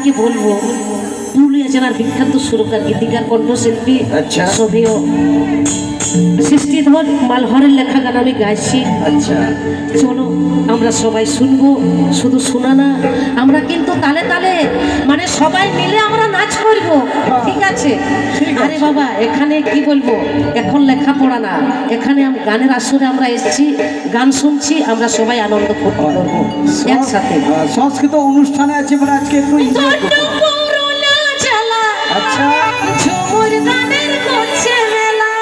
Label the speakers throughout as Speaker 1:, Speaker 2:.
Speaker 1: কি বলবো, পুরুলিয়া জেলার বিখ্যাত সুরকার গীতিকার কণ্ঠশিল্পী সভীয় সৃষ্টিধর মালহরের লেখা গান আমি গাইছি।
Speaker 2: আচ্ছা
Speaker 1: চলো আমরা সবাই শুনবো, শুধু শোনা না, আমরা কিন্তু তালে তালে মানে সবাই মিলে আমরা নাচ করব, ঠিক আছে? আরে বাবা, এখানে কি বলবো, এখন লেখাপড়া না, এখানে গানের আসরে আমরা এসেছি, গান শুনছি, আমরা সবাই আনন্দ করবো একসাথে।
Speaker 2: সংস্কৃত অনুষ্ঠানে আছে বলে আজকে একটু এনজয় করব। আচ্ছা
Speaker 1: ঝুমুর গানের করছে মেলা,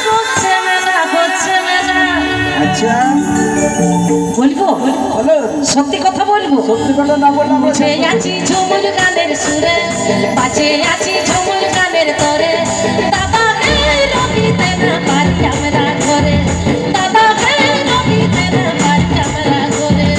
Speaker 1: করছে মেলা, করছে মেলা।
Speaker 2: আচ্ছা
Speaker 1: বলবো,
Speaker 2: বলো
Speaker 1: সত্যি কথা বলবো,
Speaker 2: সত্যি কথা না বললে আমরা
Speaker 1: বাঁচে আছি ঝুমুর গানের সুরে, বাঁচে আছি ঝুমুর গানের তরে, দাদা হে রবিতে না পারি আমরা করে, দাদা হে রবিতে না পারি আমরা করে।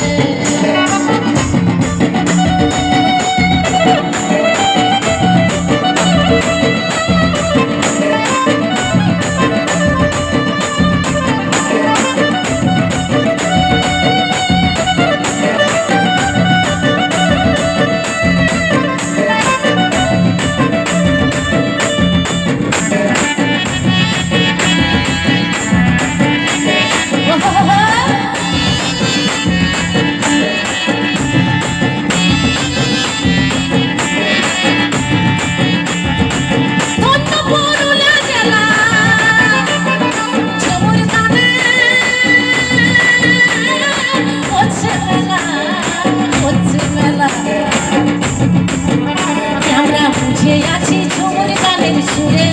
Speaker 1: আমরা বুঝে আছি ঝুমুর গানের সুরে,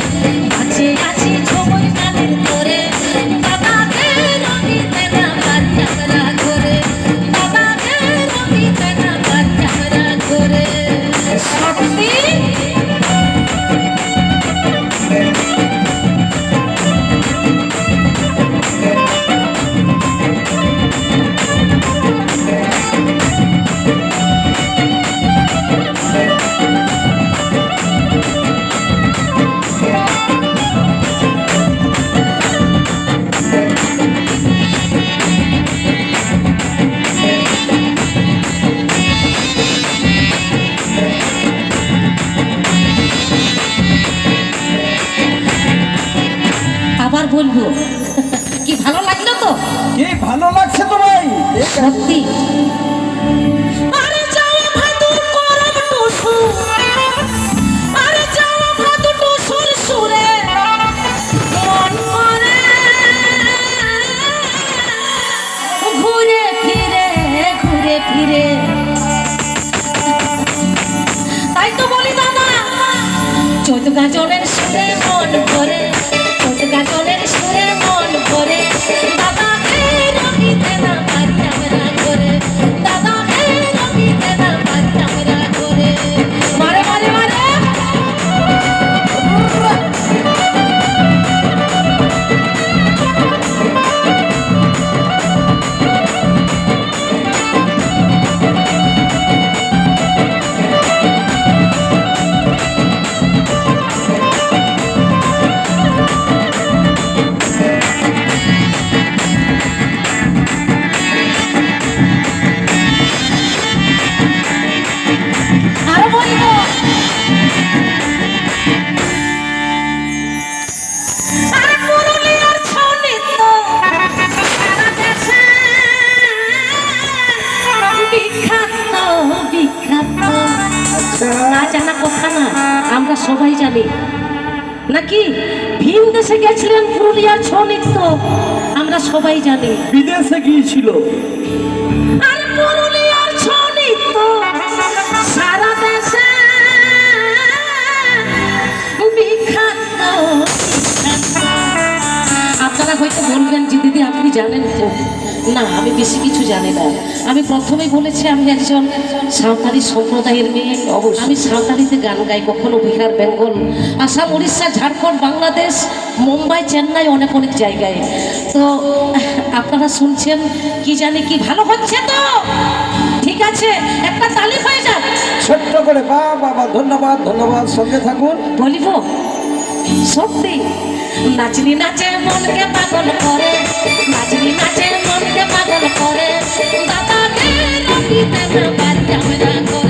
Speaker 1: বাঁচে আছি ঝুমুর গানের তোরে, দাদা হে রবিতে না পারি আমরা করে, দাদা হে রবিতে না পারি আমরা করে। সত্যি আবার বলবো, কি ভালো লাগলো তো?
Speaker 2: কি ভালো লাগছে তো ভাই,
Speaker 1: সত্যি। আরে যাওয়া ভাদুর করব টুসু, আরে যাওয়া ভাদুর টুসুর সুরে মন করে ঘুরে ফিরে, ঘুরে ফিরে। তাই তো বলি দাদা, চৈত গাজনের সুরে মন করে, চৈত গাজনের সুরে মন করে, দাদা হে রবিতে না পারি আমরা করে, দাদা হে রবিতে না পারি আমরা করে। মারে মারে মারে আরো বলবো, আরে পুরুলিয়ার ছন্নিত সারা দেশে বিখ্যাত, বিখ্যাত। না জানা কথা না, আমরা সবাই জানি নাকি? ভিন দেশে গেছিলেন পুরুলিয়ার ছৌ নৃত্য, আমরা সবাই জানি।
Speaker 2: বিদেশে গিয়েছিল।
Speaker 1: আরে পুরুলিয়ার ছৌ নৃত্য সারা দেশে বিখ্যাত, বিখ্যাত। আপনারা হয়তো বলবেন যে দিদি আপনি জানেন তো? না, আমি বেশি কিছু জানি না। আমি প্রথমেই বলেছি আমি একজন সাঁওতালি সম্প্রদায়ের মেয়ে। আমি সাঁওতালিতে গান গাই, কখনো বিহার, বেঙ্গল, আসাম, উড়িষ্যা, ঝাড়খণ্ড, বাংলাদেশ, মুম্বাই, চেন্নাই, অনেক অনেক জায়গায়। তো আপনারা শুনছেন, কি জানি কি ভালো হচ্ছে তো? ঠিক আছে, একটা তালি হয়ে যাক
Speaker 2: ছোট্ট করে। বাহ বাবা, ধন্যবাদ ধন্যবাদ, সঙ্গে থাকুন।
Speaker 1: বলিব সত্যি, নাচনি নাচে মনকে পাগল করে, নাচনি নাচে মনকে পাগল করে, দাদা কে রবিতে না পারি আমরা।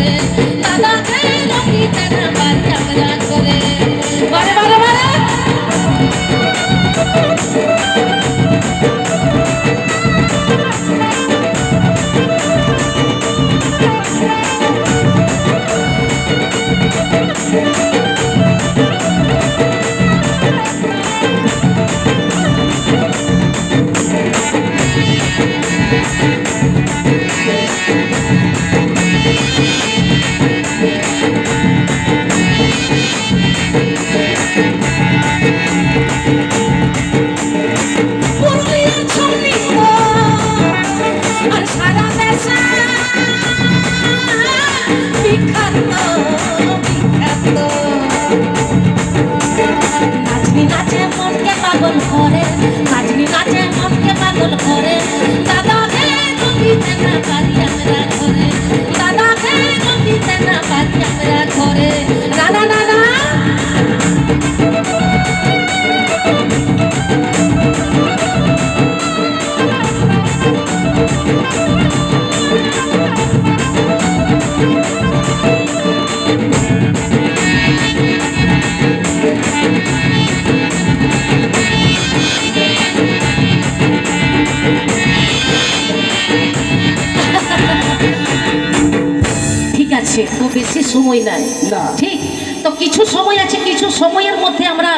Speaker 1: বিখ্যাত বিখ্যাত নাচনি নাচে মনকে পাগল করে, নাচনি নাচে মনকে পাগল করে, দাদাকে রবিতে না পারি আমরা ঘরে, দাদাকে রবিতে না পারি আমরা ঘরে। না না না না ঠিক আছে, তো বেশি সময় নাই।
Speaker 2: না।
Speaker 1: ঠিক, তো কিছু সময় আছে, কিছু সময়ের মধ্যে আমরা